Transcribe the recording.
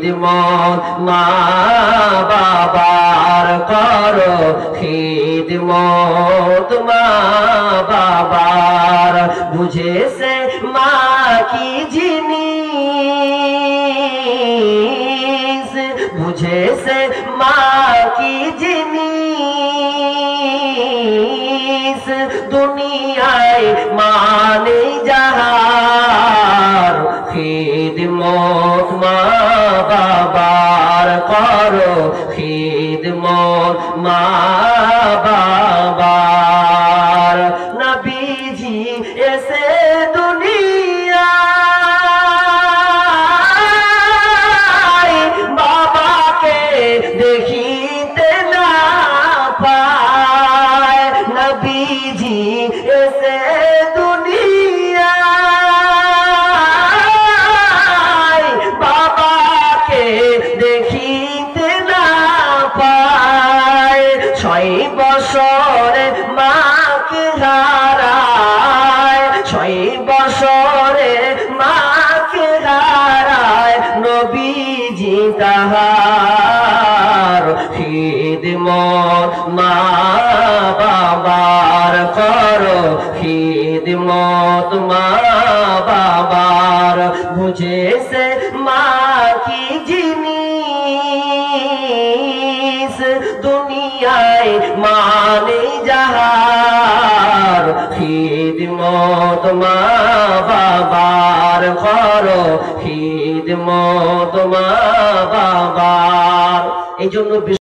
খিদমত মা বাবার করো খিদমত মা বাবার বুঝেছে মা কি জিনিস বুঝেছে মা কি জিনিস দুনিয়ায় মানে যাহার খিদমত মা বাবার করো খিদমত মা বাবার নবীজি এসে দুনিয়ায় বাবাকে দেখিতে না পায় নবীজি এসে দুনিয়ায় বাবাকে দেখিতে না পায় 6 বছরে মাকে হারায় 6 বছরে মাকে হারায় নবীজি তাহার খিদমত মা বাবার করো খিদমত মা বাবার বুঝেছে মা কি জিনিস দুনিয়ায় মানে যাহার খিদমত মা বাবার করো খিদমত মা বাবার এই জন্য